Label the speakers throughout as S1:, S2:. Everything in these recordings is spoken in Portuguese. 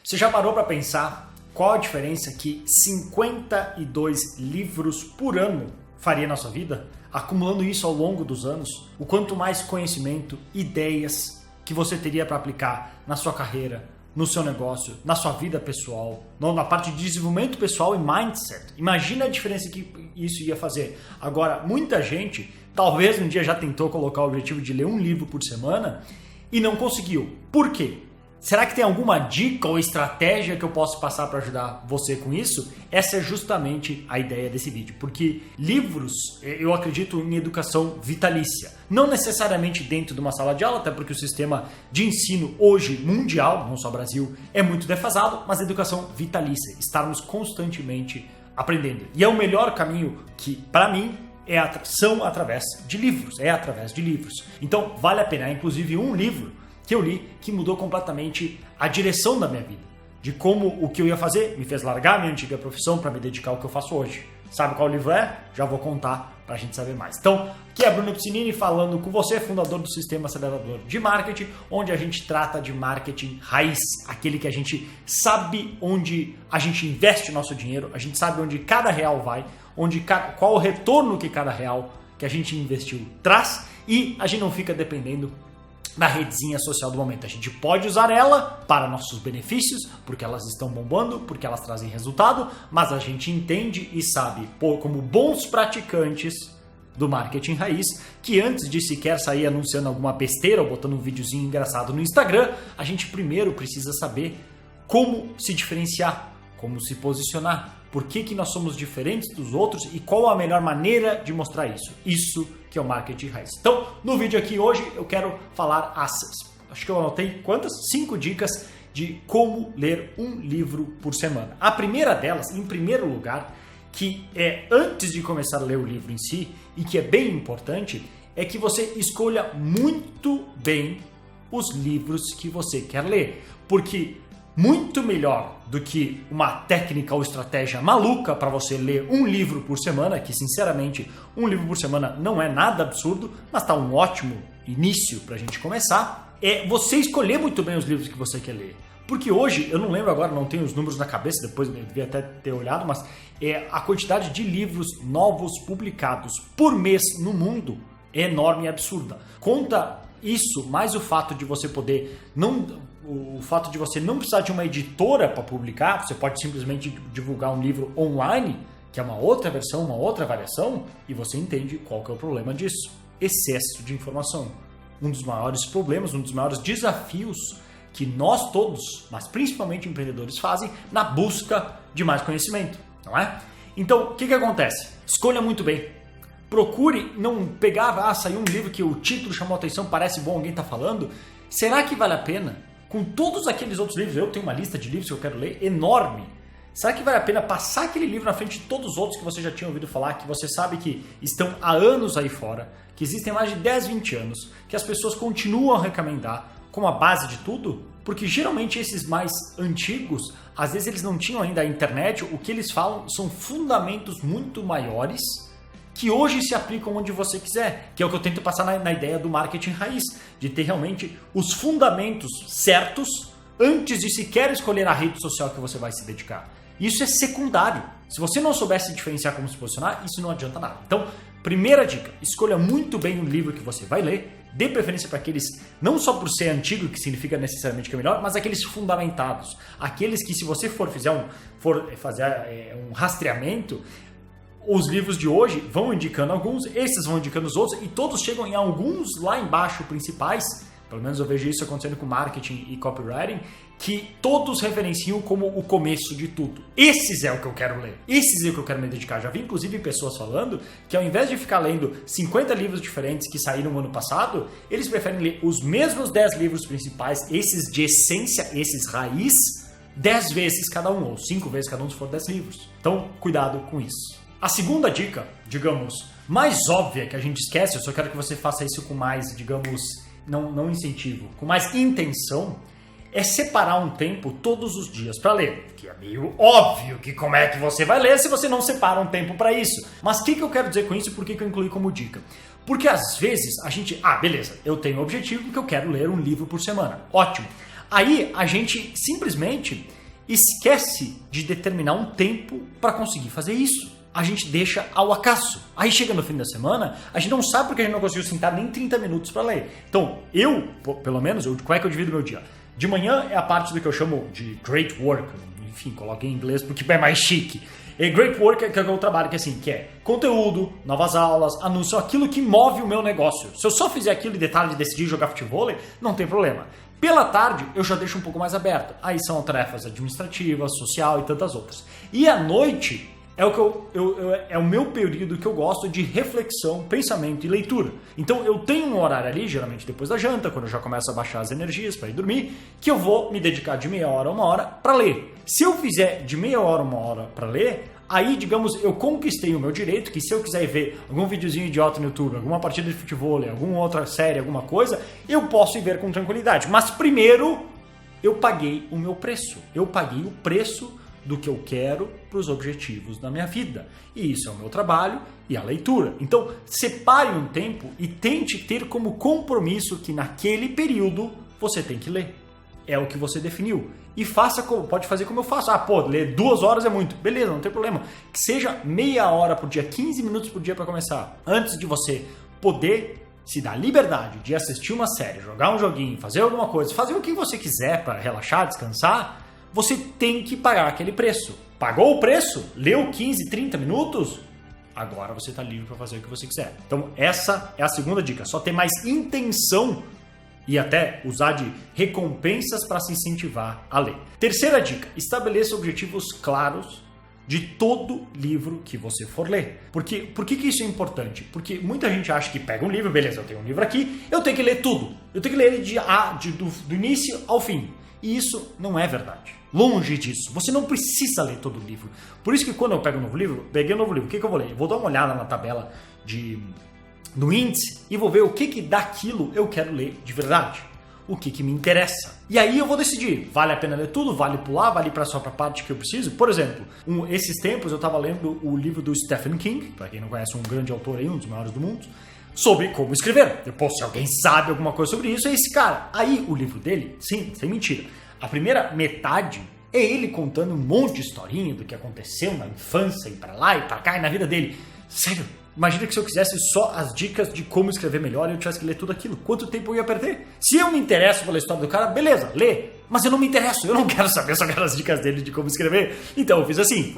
S1: Você já parou para pensar qual a diferença que 52 livros por ano faria na sua vida? Acumulando isso ao longo dos anos, o quanto mais conhecimento, ideias que você teria para aplicar na sua carreira, no seu negócio, na sua vida pessoal, na parte de desenvolvimento pessoal e mindset. Imagina a diferença que isso ia fazer. Agora, muita gente talvez um dia já tentou colocar o objetivo de ler um livro por semana e não conseguiu. Por quê? Será que tem alguma dica ou estratégia que eu posso passar para ajudar você com isso? Essa é justamente a ideia desse vídeo, porque livros, eu acredito em educação vitalícia. Não necessariamente dentro de uma sala de aula, até porque o sistema de ensino hoje mundial, não só Brasil, é muito defasado, mas educação vitalícia, estarmos constantemente aprendendo. E é o melhor caminho que, para mim, são através de livros, Então, vale a pena, inclusive um livro que eu li que mudou completamente a direção da minha vida, de como o que eu ia fazer me fez largar a minha antiga profissão para me dedicar ao que eu faço hoje. Sabe qual livro é? Já vou contar para a gente saber mais. Então, aqui é Bruno Piscinini falando com você, fundador do Sistema Acelerador de Marketing, onde a gente trata de marketing raiz, aquele que a gente sabe onde a gente investe o nosso dinheiro, a gente sabe onde cada real vai, qual o retorno que cada real que a gente investiu traz e a gente não fica dependendo da redezinha social do momento. A gente pode usar ela para nossos benefícios, porque elas estão bombando, porque elas trazem resultado, mas a gente entende e sabe, como bons praticantes do marketing raiz, que antes de sequer sair anunciando alguma besteira ou botando um videozinho engraçado no Instagram, a gente primeiro precisa saber como se diferenciar, como se posicionar, por que nós somos diferentes dos outros e qual a melhor maneira de mostrar isso. Isso que é o marketing raiz. Então, no vídeo aqui hoje eu quero falar acho que eu anotei 5 dicas de como ler um livro por semana. A primeira delas, em primeiro lugar, que é antes de começar a ler o livro em si e que é bem importante, é que você escolha muito bem os livros que você quer ler, porque muito melhor do que uma técnica ou estratégia maluca para você ler um livro por semana, que sinceramente um livro por semana não é nada absurdo, mas está um ótimo início para a gente começar, é você escolher muito bem os livros que você quer ler. Porque hoje, eu não lembro agora, não tenho os números na cabeça, depois eu devia até ter olhado, mas a quantidade de livros novos publicados por mês no mundo é enorme e absurda. Conta isso, mais o fato de você não precisar de uma editora para publicar, você pode simplesmente divulgar um livro online, que é uma outra versão, uma outra variação, e você entende qual que é o problema disso. Excesso de informação. Um dos maiores problemas, um dos maiores desafios que nós todos, mas principalmente empreendedores, fazem na busca de mais conhecimento, não é? Então, o que acontece? Escolha muito bem. Procure não pegar, saiu um livro que o título chamou a atenção, parece bom, alguém está falando. Será que vale a pena? Com todos aqueles outros livros, eu tenho uma lista de livros que eu quero ler enorme. Será que vale a pena passar aquele livro na frente de todos os outros que você já tinha ouvido falar, que você sabe que estão há anos aí fora, que existem mais de 10, 20 anos, que as pessoas continuam a recomendar como a base de tudo? Porque geralmente esses mais antigos, às vezes eles não tinham ainda a internet, o que eles falam são fundamentos muito maiores que hoje se aplicam onde você quiser, que é o que eu tento passar na ideia do marketing raiz, de ter realmente os fundamentos certos antes de sequer escolher a rede social que você vai se dedicar. Isso é secundário. Se você não soubesse diferenciar como se posicionar, isso não adianta nada. Então, primeira dica, escolha muito bem o livro que você vai ler, dê preferência para aqueles, não só por ser antigo, que significa necessariamente que é melhor, mas aqueles fundamentados, aqueles que se você for fazer um rastreamento, os livros de hoje vão indicando alguns, esses vão indicando os outros e todos chegam em alguns lá embaixo principais, pelo menos eu vejo isso acontecendo com marketing e copywriting, que todos referenciam como o começo de tudo. Esses é o que eu quero ler, esses é o que eu quero me dedicar. Já vi inclusive pessoas falando que ao invés de ficar lendo 50 livros diferentes que saíram no ano passado, eles preferem ler os mesmos 10 livros principais, esses de essência, esses raiz, 10 vezes cada um, ou 5 vezes cada um se for 10 livros. Então, cuidado com isso. A segunda dica, digamos, mais óbvia que a gente esquece, eu só quero que você faça isso com mais, digamos, não incentivo, com mais intenção, é separar um tempo todos os dias para ler. Que é meio óbvio que como é que você vai ler se você não separa um tempo para isso. Mas o que eu quero dizer com isso e por que eu incluí como dica? Porque às vezes a gente, beleza, eu tenho o objetivo que eu quero ler um livro por semana. Ótimo. Aí a gente simplesmente esquece de determinar um tempo para conseguir fazer isso. A gente deixa ao acaso. Aí chega no fim da semana, a gente não sabe porque a gente não conseguiu sentar nem 30 minutos para ler. Então, pelo menos, como é que eu divido meu dia? De manhã é a parte do que eu chamo de great work. Enfim, coloquei em inglês porque é mais chique. E great work é que eu trabalho, que é conteúdo, novas aulas, anúncio, aquilo que move o meu negócio. Se eu só fizer aquilo e detalhe de decidir jogar futebol, não tem problema. Pela tarde, eu já deixo um pouco mais aberto. Aí são tarefas administrativas, social e tantas outras. E à noite é o meu período que eu gosto de reflexão, pensamento e leitura. Então eu tenho um horário ali, geralmente depois da janta, quando eu já começo a baixar as energias para ir dormir, que eu vou me dedicar de meia hora a 1 hora para ler. Se eu fizer de meia hora a 1 hora para ler, aí, digamos, eu conquistei o meu direito, que se eu quiser ver algum videozinho idiota no YouTube, alguma partida de futebol, alguma outra série, alguma coisa, eu posso ir ver com tranquilidade. Mas primeiro, eu paguei o meu preço. Eu paguei o preço do que eu quero para os objetivos da minha vida. E isso é o meu trabalho e a leitura. Então, separe um tempo e tente ter como compromisso que naquele período você tem que ler. É o que você definiu. E pode fazer como eu faço. Ler 2 horas é muito. Beleza, não tem problema. Que seja meia hora por dia, 15 minutos por dia para começar. Antes de você poder se dar liberdade de assistir uma série, jogar um joguinho, fazer alguma coisa, fazer o que você quiser para relaxar, descansar, você tem que pagar aquele preço. Pagou o preço? Leu 15, 30 minutos? Agora você está livre para fazer o que você quiser. Então essa é a segunda dica. Só ter mais intenção e até usar de recompensas para se incentivar a ler. Terceira dica, estabeleça objetivos claros de todo livro que você for ler. Por que isso é importante? Porque muita gente acha que pega um livro, beleza, eu tenho um livro aqui, eu tenho que ler tudo. Eu tenho que ler ele do início ao fim. E isso não é verdade. Longe disso. Você não precisa ler todo o livro. Por isso que quando eu pego um novo livro, o que eu vou ler? Eu vou dar uma olhada na tabela do índice e vou ver o que daquilo eu quero ler de verdade. O que me interessa. E aí eu vou decidir, vale a pena ler tudo, vale pular, vale ir só para a parte que eu preciso. Por exemplo, esses tempos eu estava lendo o livro do Stephen King, para quem não conhece, um grande autor aí, um dos maiores do mundo, sobre como escrever. Se alguém sabe alguma coisa sobre isso, é esse cara. Aí o livro dele, sim, sem mentira, a primeira metade é ele contando um monte de historinha do que aconteceu na infância, e para lá e para cá, e na vida dele. Sério, imagina que se eu quisesse só as dicas de como escrever melhor e eu tivesse que ler tudo aquilo, quanto tempo eu ia perder? Se eu me interesso pela história do cara, beleza, lê. Mas eu não me interesso, eu não quero saber, só quero as dicas dele de como escrever. Então eu fiz assim,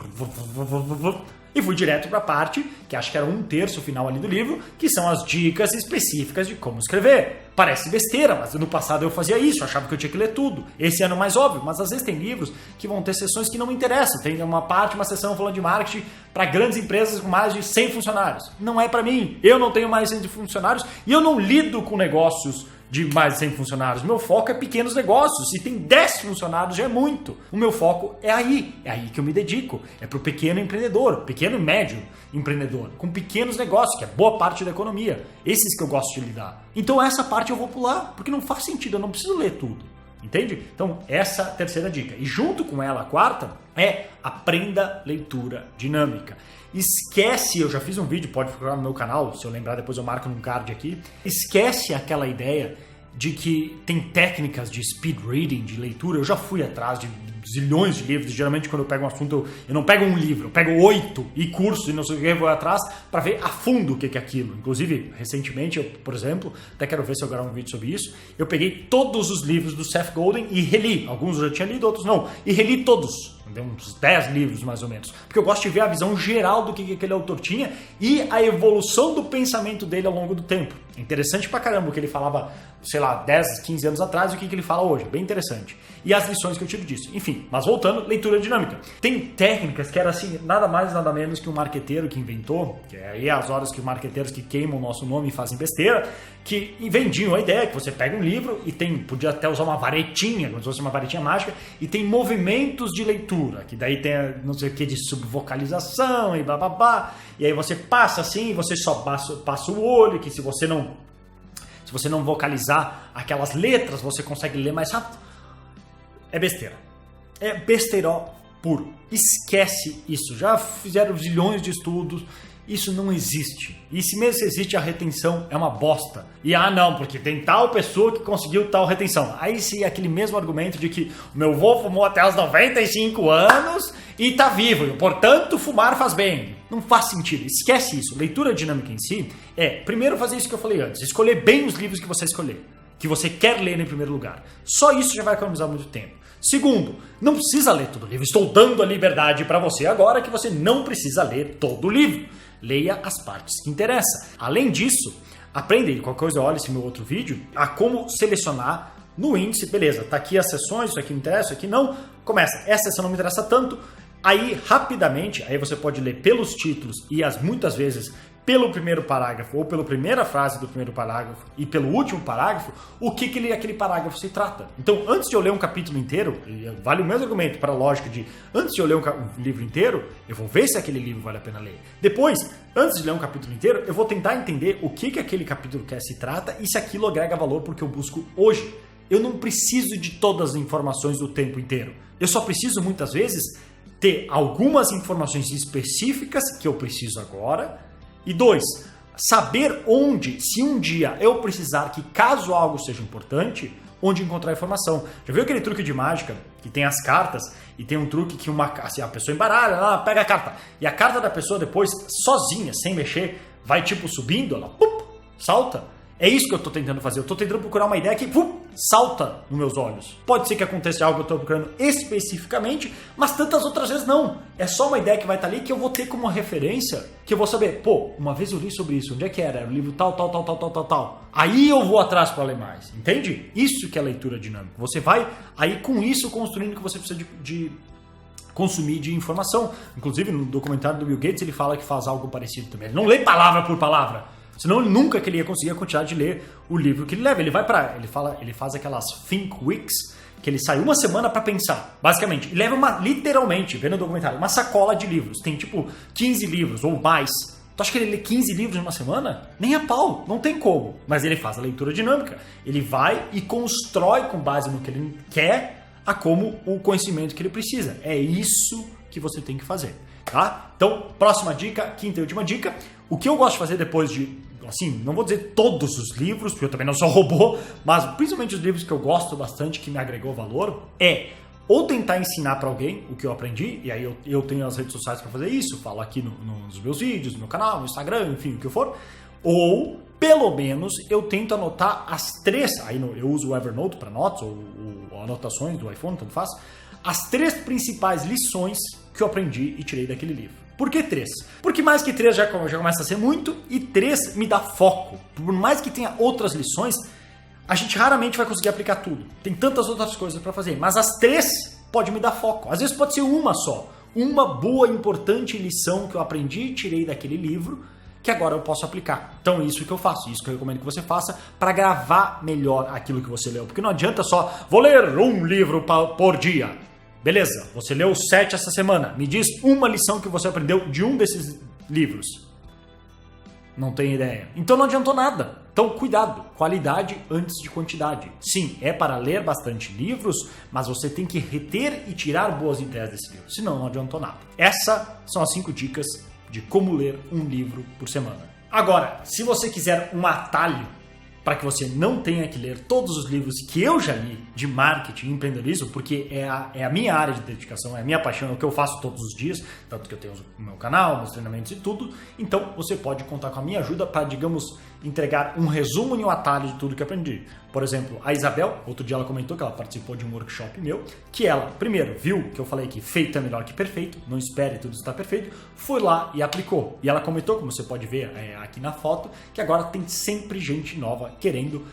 S1: e fui direto para a parte, que acho que era 1/3 final ali do livro, que são as dicas específicas de como escrever. Parece besteira, mas no passado eu fazia isso, achava que eu tinha que ler tudo. Esse ano mais óbvio, mas às vezes tem livros que vão ter sessões que não me interessam. Tem uma sessão falando de marketing para grandes empresas com mais de 100 funcionários. Não é para mim, eu não tenho mais de 100 funcionários e eu não lido com negócios de mais de 100 funcionários. Meu foco é pequenos negócios. Se tem 10 funcionários já é muito. O meu foco é aí que eu me dedico. É para o pequeno empreendedor, pequeno e médio empreendedor, com pequenos negócios, que é boa parte da economia. Esses que eu gosto de lidar. Então essa parte eu vou pular, porque não faz sentido, eu não preciso ler tudo. Entende? Então essa é a terceira dica. E junto com ela, a quarta, é aprenda leitura dinâmica. Esquece, eu já fiz um vídeo, pode procurar no meu canal, se eu lembrar depois eu marco num card aqui. Esquece aquela ideia de que tem técnicas de speed reading, de leitura. Eu já fui atrás de zilhões de livros. Geralmente quando eu pego um assunto, eu não pego um livro, eu pego 8 e curso e não sei o que, eu vou atrás para ver a fundo o que é aquilo. Inclusive, recentemente, eu, por exemplo, até quero ver se eu gravo um vídeo sobre isso, eu peguei todos os livros do Seth Godin e reli. Alguns eu já tinha lido, outros não. E reli todos. Deu uns 10 livros mais ou menos. Porque eu gosto de ver a visão geral do que aquele autor tinha e a evolução do pensamento dele ao longo do tempo. É interessante pra caramba o que ele falava, sei lá, 10, 15 anos atrás e o que ele fala hoje. Bem interessante. E as lições que eu tiro disso. Enfim, mas voltando, leitura dinâmica. Tem técnicas que era assim, nada mais nada menos que um marqueteiro que inventou, que é aí as horas que os marqueteiros que queimam o nosso nome e fazem besteira, que vendiam a ideia que você pega um livro e podia até usar uma varetinha, como se fosse uma varetinha mágica, e tem movimentos de leitura, que daí tem não sei o que de subvocalização e bababá, e aí você passa assim, você só passa o olho, que se você não vocalizar aquelas letras, você consegue ler mais rápido. É besteira. É besteirol puro. Esquece isso. Já fizeram zilhões de estudos Isso não existe. E se mesmo existe, a retenção é uma bosta. E não, porque tem tal pessoa que conseguiu tal retenção. Aí sim, aquele mesmo argumento de que o meu avô fumou até os 95 anos e tá vivo, e, portanto fumar faz bem. Não faz sentido, esquece isso. Leitura dinâmica em si é, primeiro, fazer isso que eu falei antes, escolher bem os livros que você escolher, que você quer ler em primeiro lugar. Só isso já vai economizar muito tempo. Segundo, não precisa ler todo o livro. Estou dando a liberdade para você agora que você não precisa ler todo o livro. Leia as partes que interessam. Além disso, aprenda, qualquer coisa, olha esse meu outro vídeo, a como selecionar no índice. Beleza, tá aqui as sessões, isso aqui me interessa, isso aqui não. Começa, essa sessão não me interessa tanto. Aí, rapidamente, aí você pode ler pelos títulos e muitas vezes pelo primeiro parágrafo ou pela primeira frase do primeiro parágrafo e pelo último parágrafo, o que aquele parágrafo se trata. Então, antes de eu ler um capítulo inteiro, vale o mesmo argumento para a lógica de antes de eu ler um livro inteiro, eu vou ver se aquele livro vale a pena ler. Depois, antes de ler um capítulo inteiro, eu vou tentar entender o que aquele capítulo se trata e se aquilo agrega valor porque eu busco hoje. Eu não preciso de todas as informações do tempo inteiro. Eu só preciso, muitas vezes, ter algumas informações específicas que eu preciso agora. E 2, saber onde, se um dia eu precisar que caso algo seja importante, onde encontrar informação. Já viu aquele truque de mágica que tem as cartas e tem um truque que assim, a pessoa embaralha, ela pega a carta e a carta da pessoa depois, sozinha, sem mexer, vai tipo subindo, ela salta? É isso que eu tô tentando fazer. Eu tô tentando procurar uma ideia que salta nos meus olhos. Pode ser que aconteça algo que eu tô procurando especificamente, mas tantas outras vezes não. É só uma ideia que vai estar ali que eu vou ter como referência, que eu vou saber, uma vez eu li sobre isso, onde é que era? Era o livro tal. Aí eu vou atrás para ler mais, entende? Isso que é leitura dinâmica. Você vai aí com isso construindo o que você precisa de consumir de informação. Inclusive no documentário do Bill Gates ele fala que faz algo parecido também. Ele não lê palavra por palavra. Senão ele nunca que ele ia conseguir a quantidade de ler o livro que ele leva. Ele faz aquelas Think Weeks, que ele sai uma semana para pensar, basicamente. E leva literalmente, vendo o documentário, uma sacola de livros. Tem tipo 15 livros ou mais. Tu acha que ele lê 15 livros em uma semana? Nem a pau, não tem como. Mas ele faz a leitura dinâmica. Ele vai e constrói com base no que ele quer a como o conhecimento que ele precisa. É isso que você tem que fazer. Tá? Então, próxima dica, quinta e última dica. O que eu gosto de fazer depois de, assim, não vou dizer todos os livros, porque eu também não sou robô, mas principalmente os livros que eu gosto bastante, que me agregou valor, é ou tentar ensinar para alguém o que eu aprendi, e aí eu tenho as redes sociais para fazer isso, falo aqui nos meus vídeos, no meu canal, no Instagram, enfim, o que for, ou pelo menos eu tento anotar as 3, aí eu uso o Evernote para notas, ou anotações do iPhone, tanto faz, as 3 principais lições que eu aprendi e tirei daquele livro. Por que 3? Porque mais que 3 já começa a ser muito, e 3 me dá foco. Por mais que tenha outras lições, a gente raramente vai conseguir aplicar tudo. Tem tantas outras coisas para fazer, mas as 3 pode me dar foco. Às vezes pode ser uma só. Uma boa, importante lição que eu aprendi e tirei daquele livro, que agora eu posso aplicar. Então isso que eu faço, isso que eu recomendo que você faça para gravar melhor aquilo que você leu. Porque não adianta só, vou ler um livro por dia. Beleza, você leu 7 essa semana. Me diz uma lição que você aprendeu de um desses livros. Não tem ideia. Então não adiantou nada. Então cuidado, qualidade antes de quantidade. Sim, é para ler bastante livros, mas você tem que reter e tirar boas ideias desse livro. Senão não adiantou nada. Essas são as 5 dicas de como ler um livro por semana. Agora, se você quiser um atalho para que você não tenha que ler todos os livros que eu já li de marketing e empreendedorismo, porque é a minha área de dedicação, é a minha paixão, é o que eu faço todos os dias, tanto que eu tenho o meu canal, meus treinamentos e tudo, então você pode contar com a minha ajuda para, digamos, entregar um resumo e um atalho de tudo que eu aprendi. Por exemplo, a Isabel, outro dia ela comentou que ela participou de um workshop meu, que ela, primeiro, viu que eu falei que feito é melhor que perfeito, não espere tudo estar perfeito, foi lá e aplicou. E ela comentou, como você pode ver aqui na foto, que agora tem sempre gente nova querendo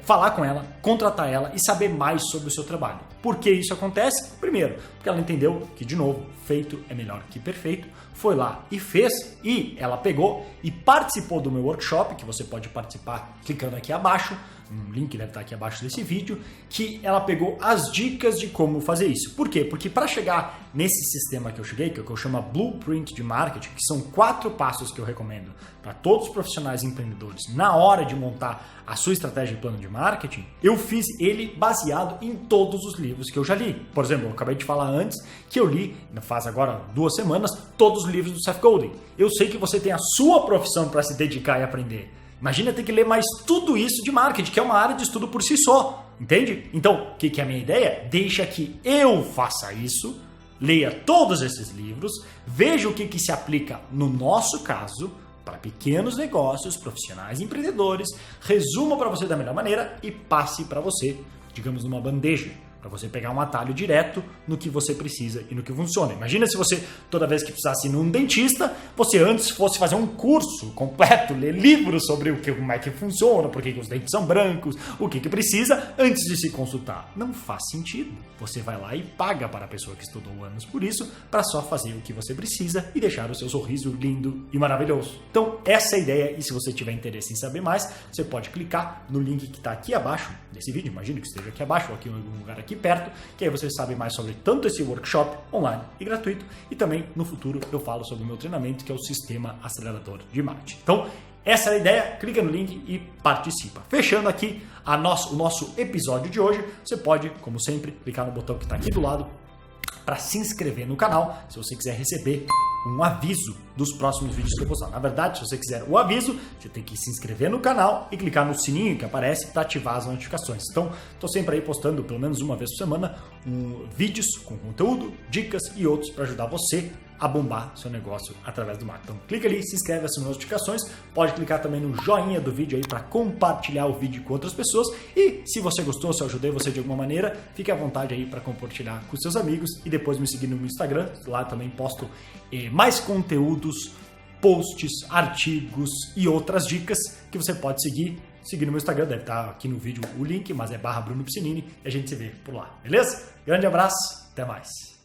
S1: falar com ela, contratar ela e saber mais sobre o seu trabalho. Por que isso acontece? Primeiro, porque ela entendeu que, de novo, feito é melhor que perfeito, foi lá e fez, e ela pegou e participou do meu workshop, que você pode participar clicando aqui abaixo, um link deve estar aqui abaixo desse vídeo, que ela pegou as dicas de como fazer isso. Por quê? Porque para chegar nesse sistema que eu cheguei, que é o que eu chamo Blueprint de Marketing, que são 4 passos que eu recomendo para todos os profissionais e empreendedores na hora de montar a sua estratégia de plano de marketing, eu fiz ele baseado em todos os livros que eu já li. Por exemplo, eu acabei de falar antes que eu li, faz agora 2 semanas, todos os livros do Seth Godin. Eu sei que você tem a sua profissão para se dedicar e aprender. Imagina ter que ler mais tudo isso de marketing, que é uma área de estudo por si só, entende? Então, o que é a minha ideia? Deixa que eu faça isso, leia todos esses livros, veja o que se aplica no nosso caso, para pequenos negócios, profissionais e empreendedores, resuma para você da melhor maneira e passe para você, digamos, numa bandeja, para você pegar um atalho direto no que você precisa e no que funciona. Imagina se você, toda vez que precisasse ir num dentista, você antes fosse fazer um curso completo, ler livros sobre como é que funciona, por que os dentes são brancos, o que precisa, antes de se consultar. Não faz sentido. Você vai lá e paga para a pessoa que estudou anos por isso, para só fazer o que você precisa e deixar o seu sorriso lindo e maravilhoso. Então, essa é a ideia, e se você tiver interesse em saber mais, você pode clicar no link que está aqui abaixo desse vídeo, imagino que esteja aqui abaixo, ou aqui em algum lugar aqui perto, que aí você sabe mais sobre tanto esse workshop online e gratuito, e também no futuro eu falo sobre o meu treinamento, que é o Sistema Acelerador de Marketing. Então, essa é a ideia, clica no link e participa. Fechando aqui o nosso episódio de hoje, você pode, como sempre, clicar no botão que está aqui do lado para se inscrever no canal, se você quiser receber um aviso dos próximos vídeos que eu postar. Na verdade, se você quiser o aviso, você tem que se inscrever no canal e clicar no sininho que aparece para ativar as notificações. Então, estou sempre aí postando, pelo menos uma vez por semana, vídeos com conteúdo, dicas e outros para ajudar você a bombar seu negócio através do marketing. Então, clica ali, se inscreve, aciona as notificações, pode clicar também no joinha do vídeo aí para compartilhar o vídeo com outras pessoas, e se você gostou, se eu ajudei você de alguma maneira, fique à vontade aí para compartilhar com seus amigos e depois me seguir no Instagram. Lá também posto mais conteúdos, posts, artigos e outras dicas que você pode seguir no meu Instagram. Deve estar aqui no vídeo o link, mas é /Bruno Piscinini, e a gente se vê por lá, beleza? Grande abraço, até mais!